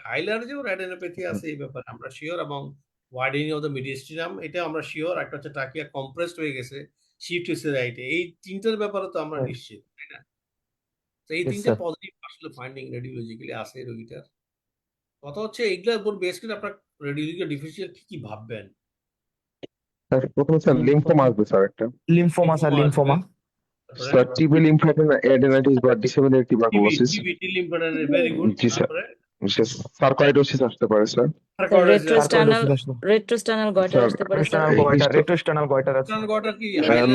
হাইলার্জিও retinopathy আছে এই ব্যাপারে আমরা শিওর, এবং ওয়াইডেনিং অফ দ্য মিডিয়াস্টিনাম এটা আমরা শিওর। একটা হচ্ছে ট্রাকিয়া কম্প্রেসড হয়ে গেছে, শিফট হয়েছে রাইটে, এই তিনটার ব্যাপারে তো আমরা নিশ্চিত, তাই না? তো এই তিনটে পজিটিভ আসলে ফাইন্ডিং রেডিওলজিক্যালি আছে রোগীটার। কথা হচ্ছে এইগুলোর উপর বেস করে আপনার রেডিওলজিক্যাল ডিফারেন্সিয়াল কি ভাববেন? স্যার প্রথমে স্যার লিম্ফোমা আসবে স্যার একটা। Lymphoma sir, lymphoma. Sir TB lymphoma adenitis বা ডিসেমিনেটেড টিউবারকুলোসিস। টি লিম্ফোডেন ভেরি গুড। জি স্যার। সার্কোইডোসিস আসতে পারে স্যার। রেট্রোস্টার্নাল গয়টার আসতে পারে স্যার। রেট্রোস্টার্নাল গয়টার আছে। গয়টার কি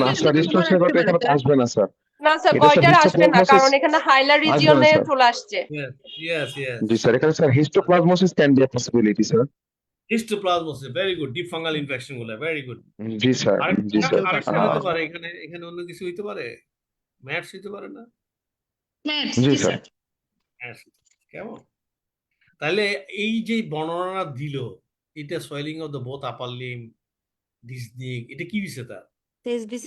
না স্যার, রেট্রোস্টার্নাল গয়টার এখানে আসবে না স্যার। না স্যার, গয়টার আসবে না, কারণ এখানে হাইলার রিজিয়নে চলে আসছে। জি স্যার, এখানে sir histoplasmosis can be a possibility sir. Histoplasmosis very good, deep fungal infection গুলো ভেরি গুড। জি স্যার। জি স্যার। আরেকটা হতে পারে এখানে অন্য কিছু হইতে পারে, ম্যাটস হইতে পারে না? জি স্যার। কেমন? তাহলে এই যে বর্ণনা দিল, এটা swelling of the both upper limb, dyspnoea, এটা কি বিষয় তার?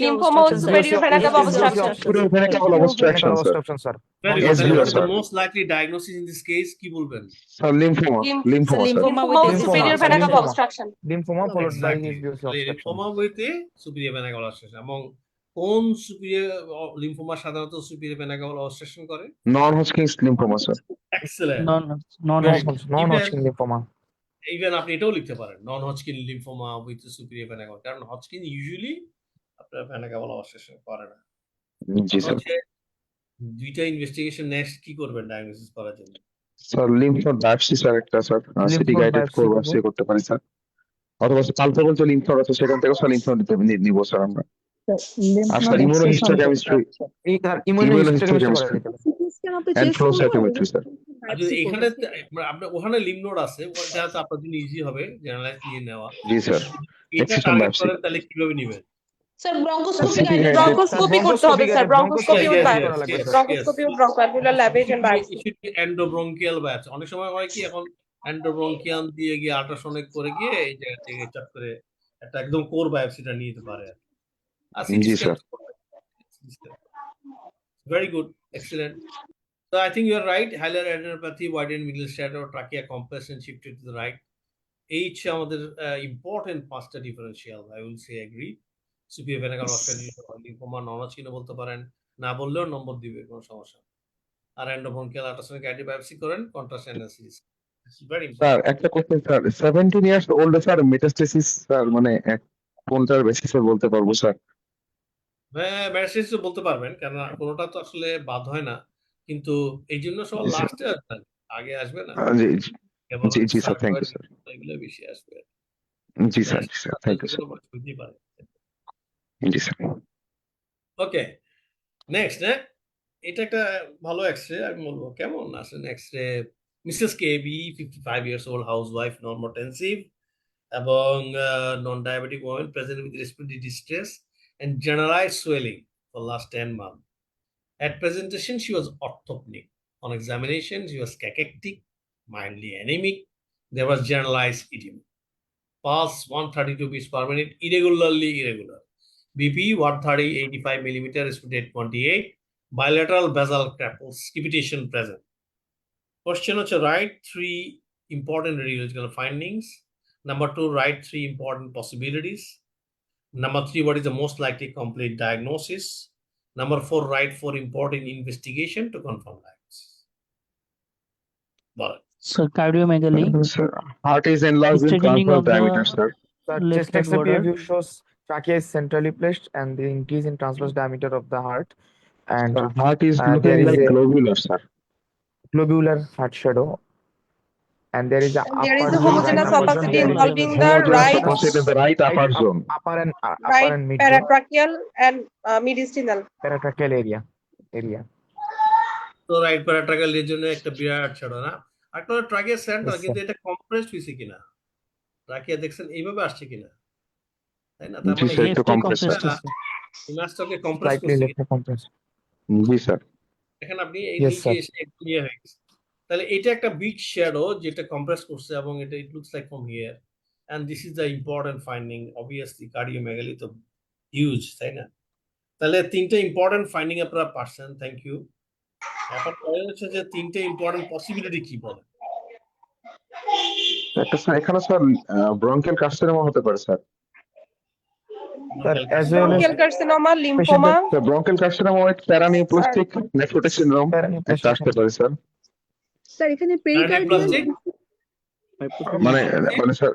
লিম্ফোমা ও superior vena cava obstruction. Superior vena cava obstruction sir. Very good. What is the most likely diagnosis in this case? কি বলবেন? Sir lymphoma. লিম্ফোমা ও superior vena cava obstruction. Lymphoma followed by হিসবিওসিস obstruction. Lymphoma with superior vena cava obstruction. এবং কোন superior lymphoma সাধারণত superior vena cava obstruction করে? Non Hodgkin's lymphoma sir. Excellent. Non Hodgkin lymphoma. Even আপনি এটাও লিখতে পারেন, non Hodgkin lymphoma with superior vena cava, কারণ হজকিন ইউজুয়ালি আপনার ভেনা কাভ অবস্ট্রাকশন করে না। জি স্যার। দুইটা ইনভেস্টিগেশন নেক্সট কি করবেন ডায়াগনোসিস করার জন্য? স্যার লিম্ফোড বায়োপসি স্যার একটা sir city guided core biopsy করতে পারি স্যার, অথবা পালপেবল যে লিম্ফোড আছে সেখান থেকে স্যার লিম্ফোড নিব স্যার আমরা। আর স্যার ইমিউনোহিস্টোকেমিস্ট্রি, এই তার immunohistochemistry and flow cytometry sir. আচ্ছা এখানে আপনার ওখানে লিম্ফ নোড আছে, ওটা তো আপনার জন্য ইজি হবে জেনারেলাইজ নিয়ে নেওয়া। জি স্যার। এটা টার্গেট করেন তাহলে কিভাবে নেবেন? স্যার ব্রঙ্কোস্কোপি করতে হবে স্যার, ব্রঙ্কোস্কোপি ও ব্রঙ্কোঅ্যালভিউলার ল্যাবেশন বায়োপসি। এন্ডোব্রঙ্কিয়াল বায়োপসি অনেক সময় হয় কি, এখন এন্ডোব্রঙ্কিয়াল দিয়ে গিয়ে আল্ট্রাসনিক করে গিয়ে এই জায়গা থেকে চট করে একটা একদম কোর বায়োপসিটা নিতে পারে। জি sir. Very good, excellent. So I think you are right. Hilar adenopathy, widened middle shadow, trachea compression shifted to the right. H আমাদের important পাঁচটা differential, I will say agree. Superior vena cava obstruction, lymphoma non Hodgkin বলতে পারেন, না বললেও number দিবে, কোনো সমস্যা। আর এন্ডোব্রঙ্কিয়াল আল্ট্রাসনিক অ্যান্টিবায়োটিক করেন, কন্ট্রাস্ট অ্যানালিসিস। ভেরি স্যার একটা question sir, 17 years old sir metastasis sir মানে কোনটার বেসিসে বলতে পারবো স্যার? হ্যাঁ মেটাস্টেসিস বলতে পারবেন, কারণ কোনোটা তো আসলে বাদ হয় না, কিন্তু এই জন্য সব লাস্টে আসবে, আগে আসবে না। জি জি জি স্যার, থ্যাংক ইউ স্যার। এগুলো বেশি আসবে। জি স্যার, জি স্যার, থ্যাংক ইউ স্যার। জি স্যার। ওকে নেক্সট, হ্যাঁ এটা একটা ভালো এক্সরে আমি বলবো, কেমন আসেন X ray? Mrs KB 55 years old housewife, normotensive এবং non diabetic women, present with respiratory distress and generalized swelling for last 10 months. At presentation she was orthopnic. On examination she was cachectic, mildly anemic. There was generalized edema. Pulse 132 beats per minute, irregularly irregular. BP 130, 85 millimeter, respiratory 28. Bilateral basal capitation present. Question of write 3 important radiological findings. Number 2, write 3 important possibilities. Number 3, what is the most likely complete diagnosis? Number 4, write 4 important investigation to confirm diagnosis. Sir, cardiomegaly. Heart is enlarged in transverse diameter, sir. Chest X-ray view shows trachea is centrally placed and the increase in transverse diameter of the heart. And the heart is looking like globular, sir. Globular heart shadow. And there is a homogeneous opacity involving the right upper zone, upper and mid paratracheal and mediastinal paratracheal area. তো right প্যারাট্রাকিয়াল রিজনে একটা বিরাট ছড়া না, একটা trachea centre, কিন্তু এটা compressed হইছে কিনা, trachea দেখছেন এইভাবে আসছে কিনা, তাই না? তার মানে একটু কম্প্রেস আছে, ইমাজটাকে কম্প্রেস করছে। জি স্যার। এখন আপনি এই নিচে এসে একটু ইয়ে হয়ে গেছে, তাহলে এটা একটা বিগ শ্যাডো যেটা কম্প্রেস করছে এবং এটা it looks like from here, and this is the important finding. Obviously cardiomegaly তো হিউজ, তাই না? তাহলে তিনটা ইম্পর্টেন্ট ফাইন্ডিং আপনারা পারছেন, থ্যাংক ইউ। এখন হচ্ছে যে তিনটে ইম্পর্টেন্ট পসিবিলিটি কি বলেন? একটা স্যার এখানে স্যার ব্রঙ্কিয়াল কার্সিনোমা হতে পারে sir. Sir, as well as Bronchial carcinoma, patient lymphoma, sir bronchial carcinoma with paraneoplastic nephrotic syndrome একটা আসতে পারে স্যার। স্যার এখানে পেরিকার্ডিয়াল Cardioplastic? মানে মানে স্যার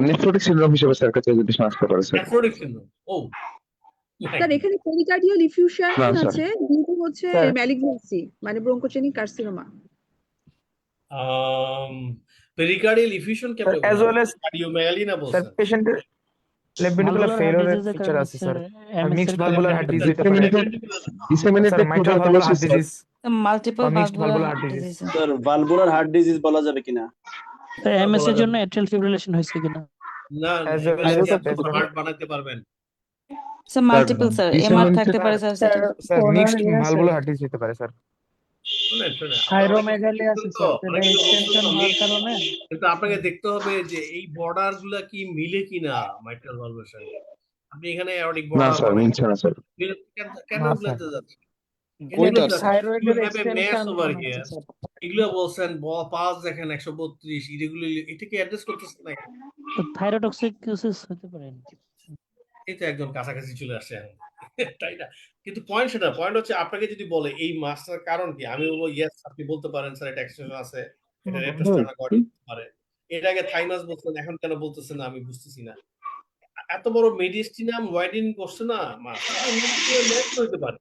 নেফ্রোটিক সিনড্রোম হিসেবে স্যার কাছে যদি আসতে পারে sir. Nephrotic syndrome. Oh. Sir এখানে পেরিকার্ডিয়াল ইফিউশন না, স্যার। আছে কিন্তু হচ্ছে স্যার। ম্যালিগনেন্সি মানে bronchogenic carcinoma. Pericardial effusion Sir, কেমনে as বললাম? well as Cardiomyopathy না sir বলছেন? patient left ventricular failure এর feature আছে স্যার আর mixed valvular heart disease হতে পারে Disseminated sir mitral valvular heart tuberculosis, disease multiple or mixed valvular heart valvular disease sir valvular heart disease বলা যাবে কিনা? MS এর জন্য অ্যাট্রিয়াল ফিব্রিলেশন হয়েছে কিনা না, As well এমএলএ as দিয়ে a আপনি patient- হার্ট বানাতে পারবেন। স্যার মাল্টিপল স্যার এমআর থাকতে পারে স্যার সেটা sir mixed valvular heart disease হতে পারে স্যার শুনেন, শুনেন। থাইরোমেগালি আছে তো, স্যার অনেক সেটা কিছু বলছেন এক্সটেনশন তো, হওয়ার কারণে কিন্তু আপনাকে দেখতে হবে যে এই বর্ডার গুলা কি মিলে কিনা মাইট্রাল ভালভের সঙ্গে। আপনি এখানে অনেক না বর্ডার স্যার মিলছে না স্যার। কেন না, মিলাতে যাচ্ছে? ওইটার থাইরয়েডের You have a extension mass over here. এগুলো বলছেন পাস দেখেন 132 এগুলো এটা কি অ্যাড্রেস করতেছেন না? থাইরোটক্সিকোসিস হতে পারে এই তো একদম কাছাকাছি চলে আসছে এখন। তাই না? কিন্তু পয়েন্ট সেটা পয়েন্ট হচ্ছে আপনাকে যদি বলে এই মাসটার কারণ কি, আমি বলবো ইয়েস আপনি বলতে পারেন স্যার এটা এক্সটেনশন আছে, এটা রেট্রোস্টার্না করতে পারে। এর আগে থাইমাস বলতেন, এখন কেন বলতেছেন না আমি বুঝতেছি না। এত বড় মেডিস্টিনাম ওয়াইডেন করছে না মাস হইতে পারে।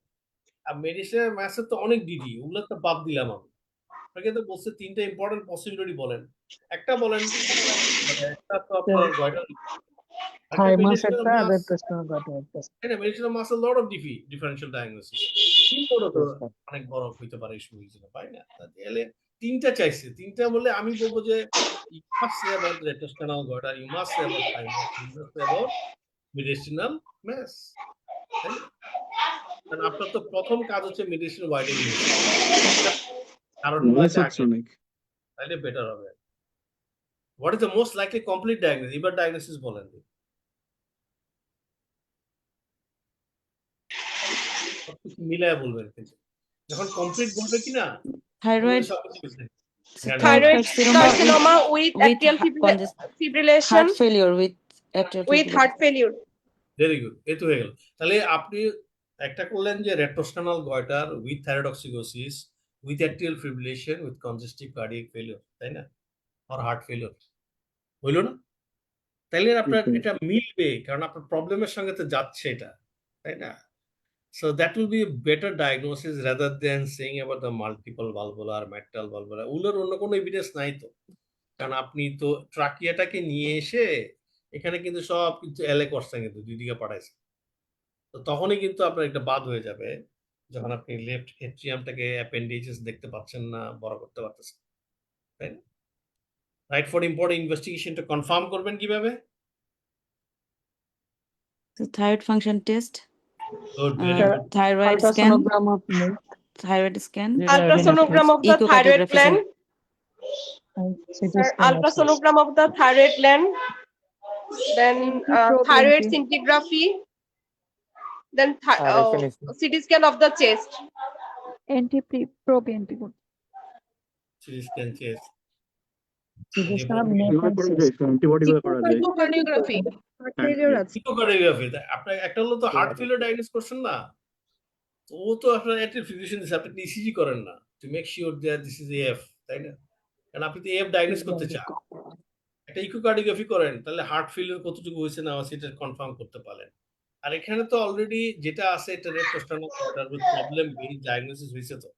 আর মেডিসিনের ম্যাথের তো অনেক ডিডি, ওগুলো তো বাদ দিলাম আমি। আপনাকে তো বলছে তিনটা ইম্পর্টেন্ট পসিবিলিটি বলেন। একটা বলেন একটা তো আপনার গয়টার থাইমাসেরটা রেট্রোস্টার্না গটার এটা medicinal muscle lot of differential diagnosis. তিনটা তো অনেক বড় হইতে পারে ইস্যু হয়েছিল, তাই না? তাহলে তিনটা চাইছে, তিনটা বলে আমি বলবো যে you must say about retrosternal goiter, you must say about thymus, you must say about mediastinal mass. তাই না? কারণ আপনার তো প্রথম কাজ হচ্ছে মেডিসিন ওয়াইডেনিং, কারণ তাহলে বেটার হবে। What is the most likely complete diagnosis? এবার ডায়াগনোসিস বলেন। মিলায় বলবেন কিন্তু যখন কমপ্লিট বলবে কিনা thyroid thyroid carcinoma with atrial fibrillation, heart failure with with heart failure. Very good, এই তো হয়ে গেল। তাহলে আপনি একটা করলেন যে retrosternal goitre with thyrotoxicosis with atrial fibrillation with congestive cardiac failure, তাই না? আর হার্ট ফেলিওর হইল না? তাইলে আপনার এটা মিলবে, কারণ আপনার প্রবলেমের সঙ্গে তো যাচ্ছে এটা, তাই না? So that will be a better diagnosis rather than saying about the multiple valvular, mitral valvular. ওগুলোর অন্য কোনো এভিডেন্স নাই তো, কারণ আপনি তো ট্রাকিয়াটাকে নিয়ে এসে এখানে কিন্তু সব কিছু এলে করছেন, কিন্তু দুই দিকে পাঠাইছেন। তো তখনই কিন্তু আপনার একটা বাদ হয়ে যাবে যখন আপনি লেফট এট্রিয়ামটাকে অ্যাপেন্ডিজেস দেখতে পাচ্ছেন না, বড় করতে পারতেছেন, তাই না? রাইট ফর ইম্পর্টেন্ট ইনভেস্টিগেশনটা কনফার্ম করবেন কিভাবে? Thyroid function test Good, very good. Thyroid scan ultrasonogram of milk thyroid scan Ultrasonogram of the thyroid gland, CT scan ultrasonogram of the thyroid gland, then thyroid scintigraphy, then CT scan of the chest. NT-proBNP CT scan chest. CT scan Echocardiography. heart failure আছে। Echocardiography, আপনার একটা হলো তো heart failure diagnose করছেন না, তো ও তো আপনার অ্যাট্রিয়াল ফিব্রিলেশন দিচ্ছে, আপনি ইসিজি করেন না to make sure that this is AF, তাই না? কারণ আপনি তো এএফ ডায়াগনোস করতে চান, একটা ইকোকার্ডিওগ্রাফি করেন, তাহলে হার্ট ফেলিওর কতটুকু হয়েছে না সেটা কনফার্ম করতে পারেন। আর এখানে তো অলরেডি যেটা আছে এটা retrosternal goitre with problem base diagnosis হয়েছে তো,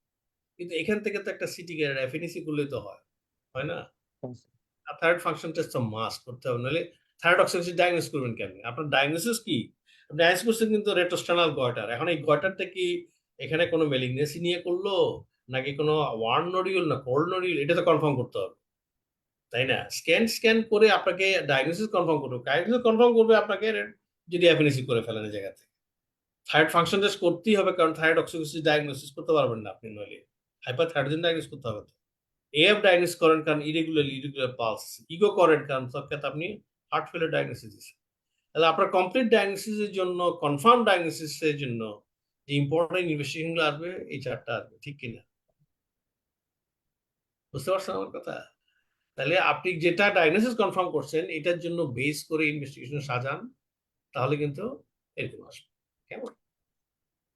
কিন্তু এখান থেকে তো একটা সিটি স্ক্যান এফএনসি করলে তো হয় না? থাইরয়েড ফাংশন টেস্ট তো মাস্ট করতে হবে, নাহলে থাইরয়েডক্সিকোসিস ডায়াগনোস করবেন কেমনে? আপনার ডায়াগনোসিস কি? আপনি ডায়াগনোস করছেন কিন্তু রেট্রোস্টার্নাল গয়টার। এখন এই গয়টারটা কি এখানে কোনো ম্যালিগনেসি নিয়ে করলো নাকি কোনো ওয়ার্ম নডিউল না কোল্ড নডিউল, এটা তো কনফার্ম করতে হবে, তাই না? স্ক্যান করে আপনাকে ডায়াগনোসিস কনফার্ম করবে, ডায়াগনোসিস কনফার্ম করবে আপনাকে যদি এফএনসি করে ফেলেন এই জায়গা থেকে। থাইরয়েড ফাংশন টেস্ট করতেই হবে, কারণ থাইরয়েডক্সিকোসিস ডায়াগনোসিস করতে পারবেন না আপনি, নইলে হাইপারথাইরয়েডিজম ডায়াগনোস করতে হবে। এএফ ডায়াগনোস করেন কারণ ইরেগুলার পালস, ইগো করেন কারণ সবক্ষেত্রে আপনি হার্ট ফেলিওর ডায়াগনোসিস দিচ্ছেন। তাহলে আপনার কমপ্লিট ডায়াগনোসিসের জন্য, কনফার্ম ডায়াগনোসিসের জন্য যে ইম্পর্টেন্ট ইনভেস্টিগেশনগুলো আসবে এই চারটা আসবে, ঠিক কিনা? বুঝতে পারছেন আমার কথা? তাহলে আপনি যেটা ডায়াগনোসিস কনফার্ম করছেন এটার জন্য বেস করে ইনভেস্টিগেশন সাজান, তাহলে কিন্তু এরকম আসবে। কেমন?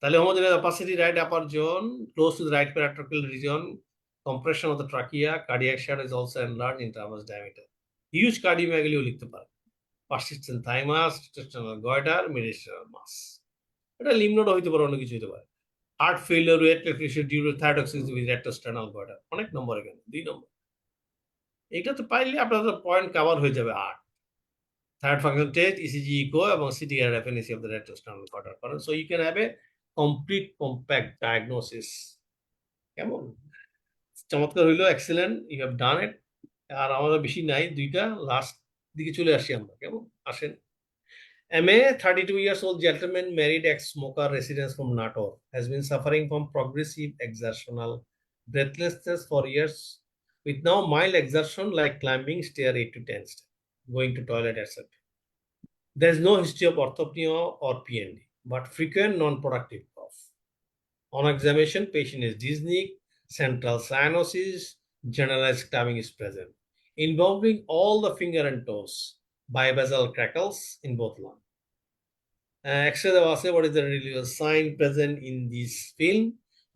তাহলে homogeneous opacity right upper zone close to the right paratracheal region, compression of the trachea, cardiac shadow is also enlarged in transverse diameter. Huge cardiomegaly লিখতে পারে, persistent thymus, intestinal goiter, mediastinal mass. এটা লিম্নোডও হইতে পারে, অন্য কিছু হইতে পারে। Heart failure with due to thyroid with retrosternal goitre, অনেক নম্বর এখানে 2 নম্বর। এটা তো পাইলে আপনাদের পয়েন্ট কভার হয়ে যাবে 8। Thyroid function test, ECG echo এবং CT reference of the retrosternal goitre করেন, so you can have a complete compact diagnosis. কেমন? চমৎকার হইলো, excellent, you have done it. আর আমাদের বেশি নাই, 2টা লাস্ট দিকে চলে আসি আমরা। কেমন? আসেন। MA, 32 years old gentleman, married ex-smoker, resident from Nator, has been suffering from progressive exertional breathlessness for years, with now mild exertion like climbing stair 8 to 10 steps, going to toilet, etc. There is no history of orthopnea or PND, but frequent non-productive cough. On examination, patient is dyspneic, central cyanosis, generalized clubbing is present, involving all the finger and toes, bibasal crackles in both lungs. X-ray দেওয়া আছে, what is the radiological sign present in this film?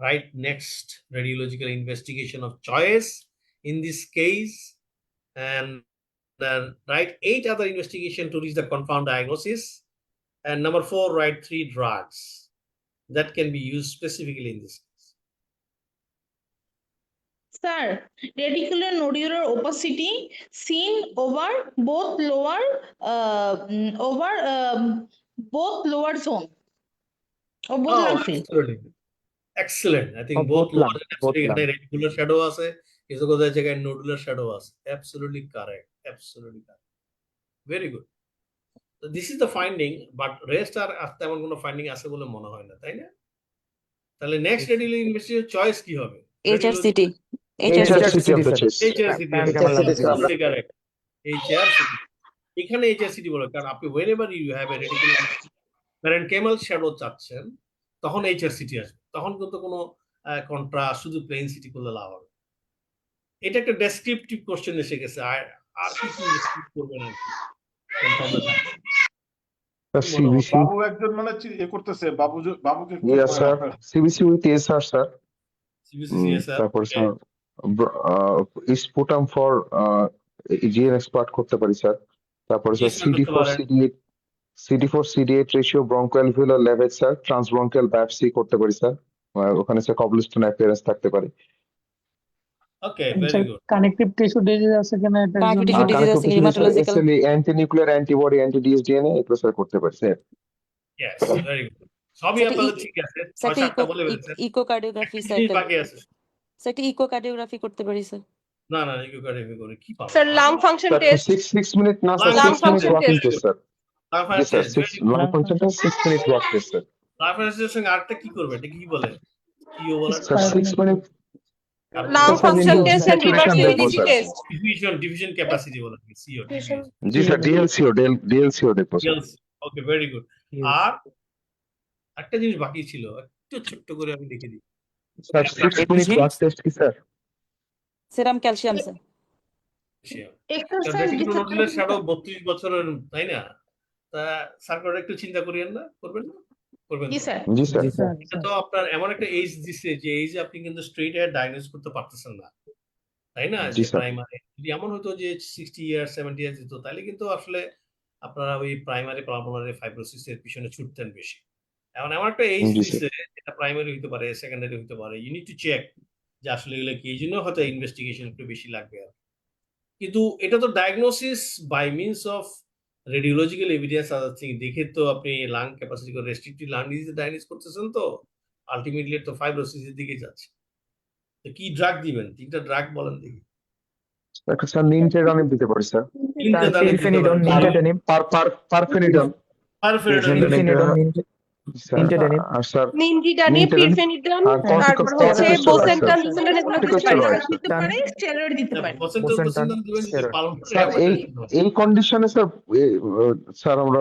Right, next radiological investigation of choice in this case, and then write 8 other investigation to reach the confirmed diagnosis, and number 4, write 3 drugs that can be used specifically in this case. Sir, radicular nodular opacity seen over both lower both lower zone or both lung field. Absolutely. Excellent. I think Oh, both both lung, both এখানে lung. radicular shadow আছে, কিছু কোথায় জায়গায় nodular shadow আছে। Absolutely correct. Absolutely correct. Very good. So this is the finding, but rest are তেমন কোনো finding আছে বলে মনে হয় না, তাই না? তাহলে নেক্সট রেডিওলজি ইনভেস্টিগেশন চয়েস কি হবে? HRCT HRCT of the sir. chest. HRCT, Pancremal lung disease. absolutely correct. HRCT. এখানে HRCT বলে, কারণ আপনি whenever you have a radicular parenchymal shadow চাচ্ছেন, তখন HRCT আসবে। তখন কিন্তু কোনো কন্ট্রাস্ট, শুধু প্লেন সিটি করলে লাভ হবে। এটা একটা ডেসক্রিপটিভ কোশ্চেন এসে গেছে, আর কি কি describe করবেন আর কি? CBC. বাবু একজন মানে করতেছে, বাবুকে Yes, sir. CBC with SR, sir. তারপরে sir sputum for gene expert করতে পারি স্যার। তারপরে sir CD4 CD8 ratio bronchoalveolar level sir, transbronchial biopsy করতে পারি স্যার। ওখানে স্যার কবলিস্টন অ্যাপিয়ারেন্স থাকতে পারে। Okay, very good. Connective tissue disease আছে কিনা এটা Connective tissue disease আছে, hematological, অ্যান্টিনিউক্লিয়ার অ্যান্টিবডি, অ্যান্টি-ডিএসডিএনএ এগুলো স্যার করতে পারি স্যার। Yes, very good. সবই আপনাদের ঠিক আছে। 6-7টা বলে ফেলছেন। ইকোকার্ডিওগ্রাফি স্যার, কি বাকি আছে? স্যার একটা ইকোকার্ডিওগ্রাফি করতে পারি স্যার। না না, ইকোকার্ডিওগ্রাফি করে কি পাবো? Sir, lung function test. 6 minute না sir, Lung 6 minute function walking test. Test sir. জি sir, 6 lung function test, 6 minute walk test sir. লাইফের সঙ্গে আরেকটা কি করবে? এটা কি বলে? কি বলে? Sir 6 minute Lung function Sir, test and saturation hematology level, sir. test. Division capacity বলে, সিও। জি স্যার, ডিএলসিও দেখবো স্যার। ওকে, ভেরি গুড। আর একটা জিনিস বাকি ছিল, একটু ছোট্ট করে আমি লিখে দিই। স্যার 6 মিনিট ওয়াক টেস্ট কি sir? Serum calcium sir. Exercise nodular shadow 32 বছরের, তাই না? তা স্যার একটু চিন্তা করিয়েন না, করবেন না? করবেন জি তো? স্যার। জি স্যার। এটা তো আপনার এমন একটা এজ দিচ্ছে যে এজে আপনি কিন্তু স্ট্রেট হেয়ার ডায়াগনোস করতে পারতেছেন না, তাই না? জি যে স্যার। প্রাইমারি যদি এমন হতো যে 60 ইয়ার্স 70 ইয়ার্স দিত, তাহলে কিন্তু আসলে আপনারা ওই প্রাইমারি পালমোনারি ফাইব্রোসিস এর পিছনে ছুটতেন বেশি। এখন এমন একটা এজ জি দিচ্ছে যেটা প্রাইমারি হতে পারে, সেকেন্ডারি হতে পারে, ইউ নিড টু চেক যে আসলে এগুলো কি, এই জন্য হয়তো ইনভেস্টিগেশন একটু বেশি লাগবে আর। কিন্তু এটা তো diagnosis by means of radiological evidence other thing দেখে তো আপনি লাং ক্যাপাসিটি করে রেস্ট্রিক্টিভ লাং ডিজিজ ডায়াগনোস করতেছেন, তো আলটিমেটলি তো ফাইব্রোসিসের দিকে যাচ্ছে। তো কি ড্রাগ দিবেন? 3টা ড্রাগ বলেন দেখি। একটা স্যার নিনটেডনিম দিতে পারি স্যার। পিরফেনিডন, নিনটেডনিম, পারফেনিডন। নিনটেডনিম, আর স্যার Nintedanib, pirfenidone, আর তারপর হচ্ছে bosentan এগুলো দিতে পারি। দিতে পারে, স্টেরয়েড দিতে পারে। স্যার এই কন্ডিশনে স্যার স্যার আমরা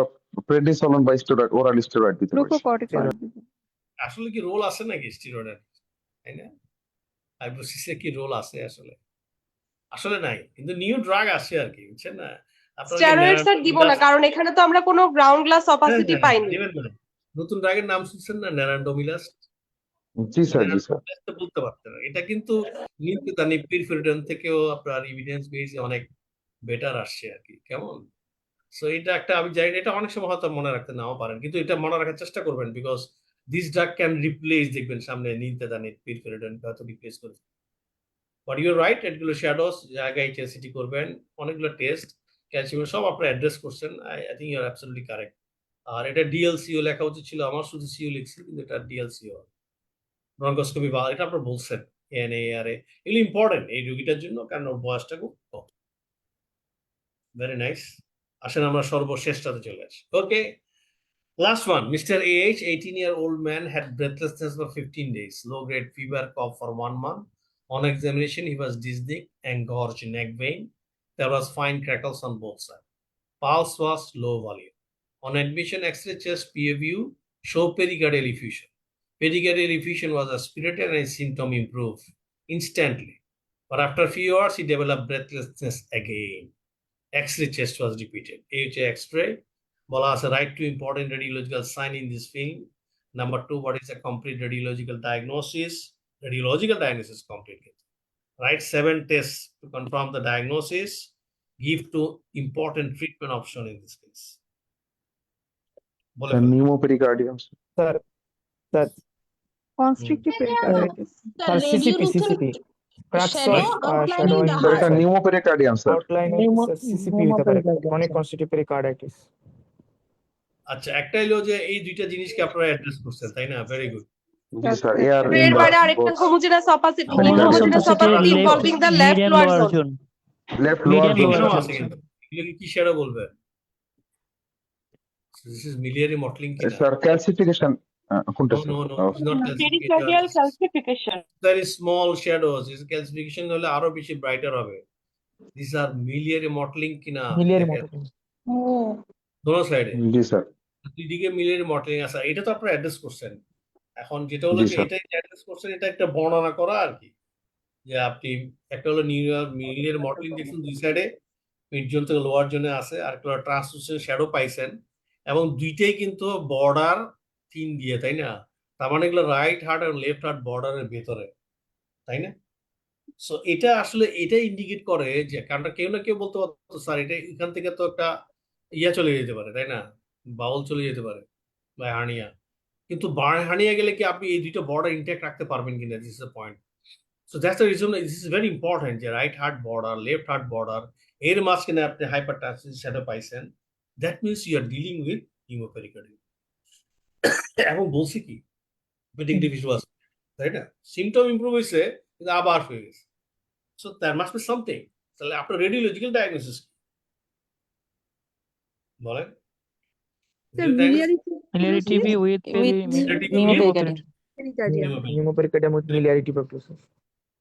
প্রেডিসোলন বা স্টেরয়েড, ওরাল স্টেরয়েড দিতে পারি। গ্লুকোকর্টিকয়েড। আসলে কি রোল আছে নাকি স্টেরয়েডের, তাই না? ফাইব্রোসিসে কি রোল আছে আসলে? আসলে নাই, কিন্তু নিউ ড্রাগ আসছে আর কি, বুঝছেন না? আপনারা কি স্টেরয়েডস আর দিব না, কারণ এখানে তো আমরা কোনো গ্রাউন্ড গ্লাস অপাসিটি পাইনি। দিবেন না? নতুন ড্রাগের নাম শুনছেন না, ন্যারান্ডোমিলাস? জি স্যার, জি স্যার। ন্যারান্ডোমিলাস তো বলতে পারতেন না। এটা কিন্তু পিরফেরিডন থেকেও আপনার এভিডেন্স বেসে অনেক বেটার আসছে আর কি, কেমন? সো এটা একটা, আমি জানি না, এটা অনেক সময় হয়তো মনে রাখতে নাও পারেন, কিন্তু এটা মনে রাখার চেষ্টা করবেন, because this drug can replace, দেখবেন সামনে নিলতেদানিক পিরফেরিডন হয়তো রিপ্লেস করে। বাট ইউর রাইট, এগুলো শ্যাডোস জায়গায় ইন্টেন্সিটি করবেন, অনেকগুলো টেস্ট ক্যালসিয়াম সব আপনারা অ্যাড্রেস করছেন। I think you are absolutely correct. আর এটা ডিএলসিও লেখা উচিত ছিল, আমার শুধু সিও লিখছি, কিন্তু এটা ডিএলসিও ব্রঙ্কোস্কোপি, বা এটা আপনারা বলছেন এনএআরএ, এগুলো ইম্পর্টেন্ট এই রোগীটার জন্য, কারণ ওর বয়সটা খুব কম। Very nice. আসেন আমরা সর্বশেষটাতে চলে আসি। ওকে, last one. Mr. AH, 18-year-old man, had breathlessness for 15 days, low-grade fever, cough for 1 month. On examination, he was dizzy, engorged neck vein. There was fine crackles on both sides. Pulse was low volume. On admission, X-ray chest PA view show pericardial effusion. Pericardial effusion was aspirated and his symptom improved instantly. But after a few hours, he developed breathlessness again. X-ray chest was repeated. AHA X-ray. Bola has a right to important radiological sign in this field. Number 2, what is a complete radiological diagnosis? Radiological diagnosis complete. Write 7 tests to confirm the diagnosis. Give 2 important treatment option in this case. বলে ফেলুন। Pneumopericardium. Sir constrictive pericarditis. Sir CCP cracks Shadow of outlining the sir এটা heart. Pneumopericardium sir. Outlining CCP হতে পারে, chronic কনস্টিটিভ pericarditis. আচ্ছা, একটা হলো যে এই দুইটা জিনিসকে আপনারা অ্যাড্রেস করছেন, তাই না? Very good. জি স্যার, এআর ইন এর দা বাইরে আরেকটা homogeneous opacity, Homogeneous inhomogeneous opacity involving the left lower zone. Left lower এখানেও জোন। আছে কিন্তু। এগুলো কি শ্যাডো বলবেন? This is miliary mottling কিনা? স্যার ক্যালসিফিকেশন কোনটা No, sir? no, no. It's not Pericardial calcification. calcification. There is small shadows. Is calcification হলে আরো বেশি ব্রাইটার হবে। These are miliary mottling কিনা? মিলিয়ারি দেখেন, মতো। দোনো সাইডে। জি স্যার। দুই দিকে miliary mottling আছে। এটা তো আপনারা অ্যাড্রেস করছেন। এখন যেটা হলো জি যে স্যার। এটাই অ্যাড্রেস করছেন, এটা একটা বর্ণনা করা আর কি। যে আপনি একটা হলো miliary mottling দেখছেন দুই সাইডে, মিড জোন থেকে লোয়ার জোনে আছে, আর একটা ট্রান্সলুসেন্ট শ্যাডো পাইছেন, এবং দুইটাই কিন্তু বর্ডার 3 দিয়ে, তাই না? তার মানে এগুলো রাইট হার্ট এবং লেফট হার্ট বর্ডারের ভেতরে, তাই না? সো এটা আসলে এটা ইন্ডিকেট করে যে, কারণ কেউ না কেউ বলতে পারতো স্যার এটা এখান থেকে তো একটা ইয়া চলে যেতে পারে, তাই না? বাউল চলে যেতে পারে বা হার্নিয়া, কিন্তু হার্নিয়া গেলে কি আপনি এই দুইটা বর্ডার ইনট্যাক্ট রাখতে পারবেন কিনা, this is the point. So that's the reason, this is very important যে right heart border, left heart border, এর মাঝখানে আপনি হাইপারটেনশন শ্যাডো পাইছেন, that means you are dealing with pneumopericardium. এবং বলছি কি পেডিগ্রি ভিজুয়াল, তাই না? সিমটম ইমপ্রুভ হয়েছে, কিন্তু আবার হয়ে গেছে। So there must be something. তাহলে আপনার রেডিওলজিক্যাল ডায়াগনোসিস কি বলেন? Miliary TB with pericardium. Pneumopericardium with miliary tuberculosis.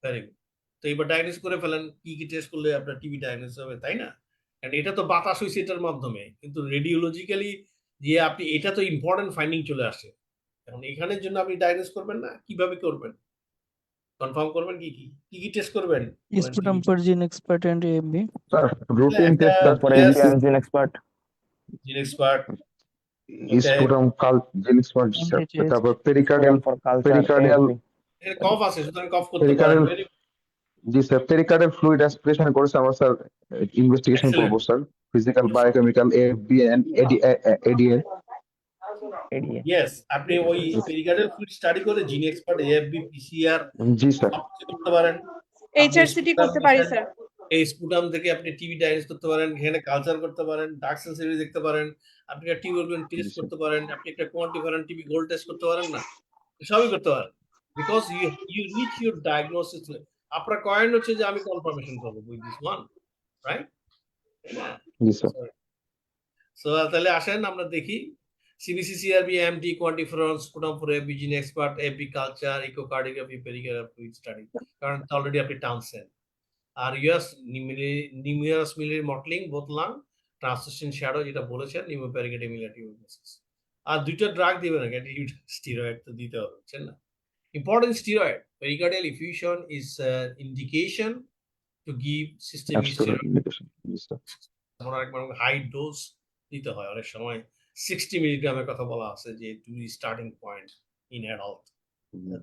Very good. তো এবার ডায়াগনোস করে ফেলেন কি কি টেস্ট করলে আপনার টিবি ডায়াগনোস হবে, তাই না? কারণ এটা তো বাতাস হয়েছে এটার মাধ্যমে, কিন্তু রেডিওলজিক্যালি যে আপনি, এটা তো ইম্পর্টেন্ট ফাইন্ডিং চলে আসে। এখন এখানের জন্য আপনি ডায়াগনোস করবেন না, কিভাবে করবেন? কনফার্ম করবেন কি কি কি কি টেস্ট করবেন? sputum for gene expert and AFB. Sir routine test তারপরে gene expert, gene expert, sputum gene expert sir. MHS. তারপর পেরিকার্ডিয়াল পেরিকার্ডিয়াল এর কফ আছে, সুতরাং কফ করতে Pericardial- পারেন। জি স্যার, পেরিকার্ডিয়াল ফ্লুইড অ্যাসপিরেশন করেছে আমার স্যার, ইনভেস্টিগেশন Excellent. করবো sir, physical biochemical AFB and ADA. Yes, আপনি ওই পেরিকার্ডিয়াল ফ্লুইড স্টাডি করে জিন এক্সপার্ট, এএফবি, পিসিআর জি স্যার। করতে পারেন। এইচআরসিটি করতে পারি স্যার। এই স্পুটাম থেকে আপনি টিবি ডায়াগনোস করতে পারেন, এখানে কালচার করতে পারেন, ডার্ক সেন্সিটিভিটি দেখতে পারেন, আপনি একটা টিউবারকুলোসিস টেস্ট করতে পারেন, আপনি একটা কোয়ান্টিফারেন্ট টিবি গোল্ড টেস্ট করতে পারেন না? সবই করতে পারেন, because you reach your diagnosis. আপনার কয়েন হচ্ছে যে আমি কনফার্মেশন করবো উইথ দিস ওয়ান, রাইট? জি স্যার। সো তাহলে আসেন আমরা দেখি CBC, CRP, MT, QuantiFERON, sputum for AFB, gene expert, AFB culture, echocardiography, pericardial fluid study, কারণ অলরেডি আপনি টানছেন। আর US numerous miliary mottling both lung, translation shadow যেটা বলেছেন, নিউমোপেরিকার্ডিয়াল মিলিয়ারি টিউবারকুলোসিস। আর দুইটা ড্রাগ দিবেন না, স্টেরয়েড তো দিতে হবে, বুঝছেন না? Important steroid, pericardial effusion is indication to give systemic Absolute steroid indication. Yes, sir. আমরা একবার হাই ডোজ দিতে হয় অনেক সময় 60 মিলিগ্রামের কথা বলা আছে যে to starting point in adult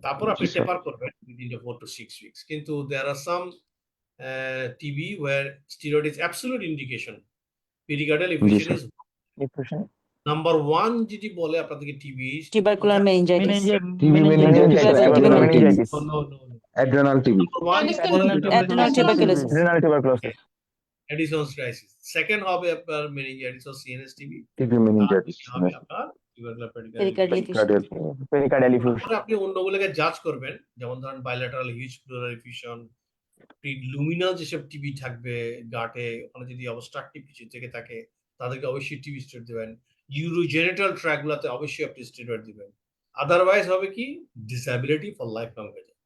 তারপর আপনি Yes, sir. টেপার করবেন উইদিন 4 to 6 weeks কিন্তু দেয়ার আর সাম TB where steroid is absolute indication pericardial effusion sir. is Diffusion. Number 1 যেটি বলে আপনাদেরকে TB Tubercular meningitis. TB meningitis, Tubercular adrenal TB, meningitis. adrenal TB. Adrenal tuberculosis. Adrenal tuberculosis. Addison's crisis second হবে আপনার meningitis or CNS TB TB meningitis. হবে আপনার tubercular pericardial Pericardial effusion. Cardiac. Pericardial effusion. তারপরে আপনি অন্যগুলোকে জাজ করবেন যেমন ধরেন বাইলেটারাল হিউজ প্লুরাল এফিউশন লুমিনাল যেসব টিবি থাকবে গাটে ওখানে যদি অবস্ট্রাকটিভ কিছু থেকে থাকে তাদেরকে অবশ্যই টিবি স্টেরয়েড দিবেন ইউরোজেনিটাল ট্র্যাকগুলোতে অবশ্যই আপনি স্টেরয়েড দিবেন আদারওয়াইজ হবে কি ডিসএবিলিটি ফর লাইফ লং হয়ে যাবে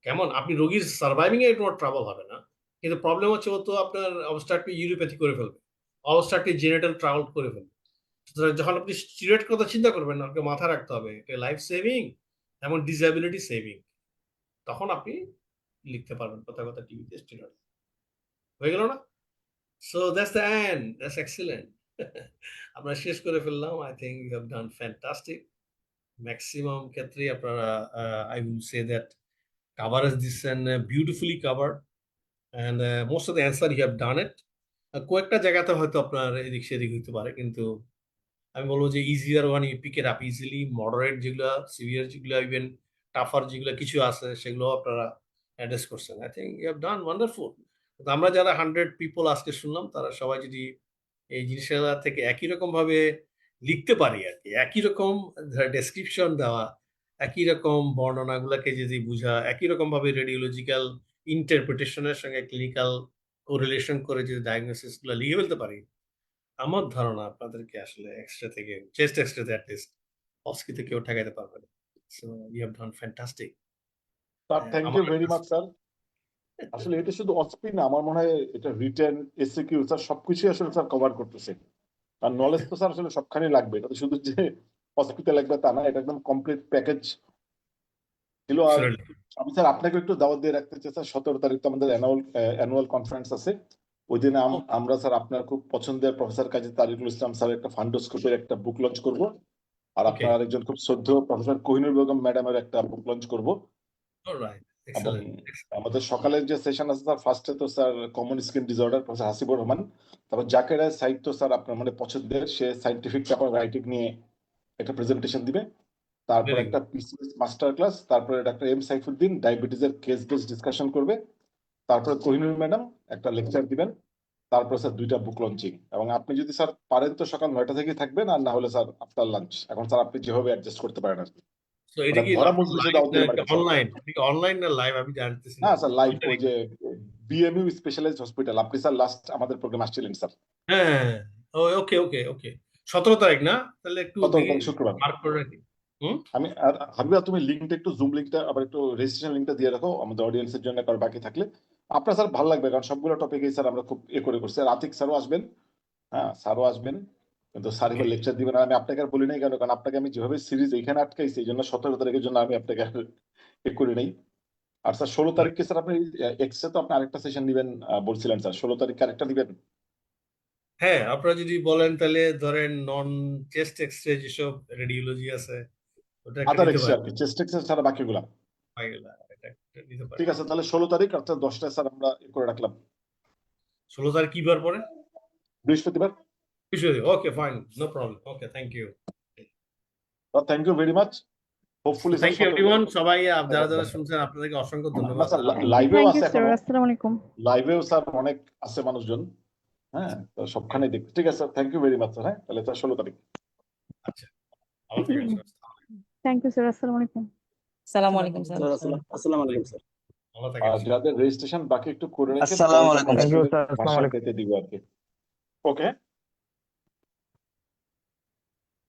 কেমন আপনি রোগীর সার্ভাইভিং এর কোনো ট্রাবল হবে না কিন্তু প্রবলেম হচ্ছে ও তো আপনার অবস্ট্রাকটিভ ইউরোপ্যাথি করে ফেলবে অবস্ট্রাকটিভ জেনিটাল ট্রাভেল করে ফেলবে সুতরাং যখন আপনি স্টেরয়েড কথা চিন্তা করবেন আপনাকে মাথা রাখতে হবে এটা লাইফ সেভিং এবং ডিসএবিলিটি সেভিং তখন আপনি লিখতে পারবেন কথা কথা টিভিতে স্টেরয়েড হয়ে গেল না so that's the end that's excellent আমরা শেষ করে ফেললাম I think you have done fantastic maximum ক্ষেত্রে আপনারা I will say that coverage this and beautifully covered and most of the answer you have done it কয়েকটা জায়গাতে হয়তো আপনার এদিক সেদিক হইতে পারে কিন্তু আমি বলবো যে easier one you pick it up easily moderate যেগুলো সিভিয়ার যেগুলো ইভেন টাফার যেগুলো কিছু আছে সেগুলো আপনারা অ্যাড্রেস করছেন I think you have done wonderful আমরা যারা 100 পিপল আজকে শুনলাম তারা সবাই যদি এই জিনিসটা থেকে একই রকম ভাবে লিখতে পারি আর কি একই রকম ডেসক্রিপশন দেওয়া একই রকম বর্ণনাগুলোকে যদি বুঝা একই রকম ভাবে রেডিওলজিক্যাল ইন্টারপ্রিটেশনের সঙ্গে ক্লিনিক্যাল কোরিলেশন করে যদি ডায়াগনোসিস গুলো লিখে ফেলতে পারি আমার ধারণা আপনাদেরকে আসলে এক্সট্রা থেকে চেস্ট এক্সট্রা অ্যাটলিস্ট অস্কিতে কেউ ঠেকাইতে পারবে না so you have done fantastic sir thank you very much sir আসলে এটা শুধু অস্পি না আমার মনে হয় এটা রিটেন এসিকিউ স্যার সবকিছুই আসলে স্যার কভার করতেছে আর নলেজ তো স্যার আসলে সবখানে লাগবে এটা তো শুধু যে হসপিটাল লাগবে তা না এটা একদম কমপ্লিট প্যাকেজ ছিল আর আমি স্যার আপনাকে একটু দাওয়াত দিয়ে রাখতে চাই স্যার 17 তারিখ তো আমাদের অ্যানুয়াল কনফারেন্স আছে ওই দিনে আমরা স্যার আপনার খুব পছন্দের প্রফেসর কাজী তারিকুল ইসলাম স্যার একটা ফান্ডোস্কোপের একটা বুক লঞ্চ করব আর আপনার আরেকজন খুব শ্রদ্ধেয় প্রফেসর কোহিনুর বেগম ম্যাডামের একটা বুক লঞ্চ করব আমাদের সকালের যে সেশন আছে স্যার ফার্স্টে তো sir common skin disorder professor Hasibur Rahman তারপর জাকের সাইড তো স্যার আপনার মানে পছন্দের সে সাইন্টিফিক পেপার রাইটিং নিয়ে একটা প্রেজেন্টেশন দিবে তারপর একটা পিসিএস মাস্টার ক্লাস তারপরে ডাক্তার এম সাইফুদ্দিন ডায়াবেটিসের কেস বেস ডিসকাশন করবে তারপরে কোহিনুর ম্যাডাম একটা লেকচার দিবেন তারপর স্যার 2টা বুক লঞ্চিং এবং আপনি যদি স্যার পারেন তো সকাল 9টা থেকে থাকবেন আর না হলে স্যার আফটার লাঞ্চ এখন স্যার আপনি যেভাবে অ্যাডজাস্ট করতে পারেন আর কি সো এটা কি অনলাইন অনলাইন না লাইভ আমি জানতেছি না স্যার লাইভ ওই যে বিএমইউ স্পেশালাইজড হসপিটাল আপনি স্যার লাস্ট আমাদের প্রোগ্রাম আসছিলেন স্যার হ্যাঁ ওকে ওকে ওকে 17 তারিখ না তাহলে একটু শুক্রবার মার্ক করে রাখি আমি হাবিবা তুমি লিংকটা একটু জুম লিংকটা আবার একটু রেজিস্ট্রেশন লিংকটা দিয়ে রাখো আমাদের অডিয়েন্সের জন্য কারো বাকি থাকলে আপনার স্যার ভালো লাগবে কারণ সবগুলো টপিকেই স্যার আমরা খুব করে করছি আর আতিক স্যারও আসবেন হ্যাঁ স্যারও আসবেন কিন্তু স্যার এবার লেকচার দিবেন আর আমি আপনাকে আর বলি নাই কেন কারণ আপনাকে আমি যেভাবে সিরিজ এখানে আটকাইছি এই জন্য 17 তারিখের জন্য আমি আপনাকে করি নাই আর স্যার 16 তারিখে স্যার আপনি এক্সট্রা তো আপনি আরেকটা সেশন নেবেন বলছিলেন স্যার 16 তারিখে আরেকটা দিবেন হ্যাঁ আপনারা যদি বলেন তাহলে ধরেন নন চেস্ট এক্সরে যেসব রেডিওলজি আছে ওটা আদার এক্সরে আর কি চেস্ট এক্সরে ছাড়া বাকিগুলা ঠিক আছে তাহলে 16 তারিখ অর্থাৎ 10টায় স্যার আমরা করে রাখলাম 16 তারিখ কি বার পরে বৃহস্পতিবার okay fine no problem okay thank you thank you very much hopefully thank you everyone সবাই যারা যারা শুনছেন আপনাদেরকে অসংখ্য ধন্যবাদ লাইভেও আছে আসসালামু আলাইকুম লাইভেও স্যার অনেক আছে মানুষজন হ্যাঁ তো সবখানে দেখবে ঠিক আছে sir thank you very much sir হ্যাঁ তাহলে স্যার 16 তারিখ আচ্ছা ভালো থাকবেন থ্যাংক ইউ স্যার আসসালামু আলাইকুম আসসালামু আলাইকুম স্যার আসসালামু আলাইকুম স্যার ভালো থাকবেন যাদের রেজিস্ট্রেশন বাকি একটু করে রেখে আসসালামু আলাইকুম। Thank you, sir. আসসালামু আলাইকুম। দিব আর কি ওকে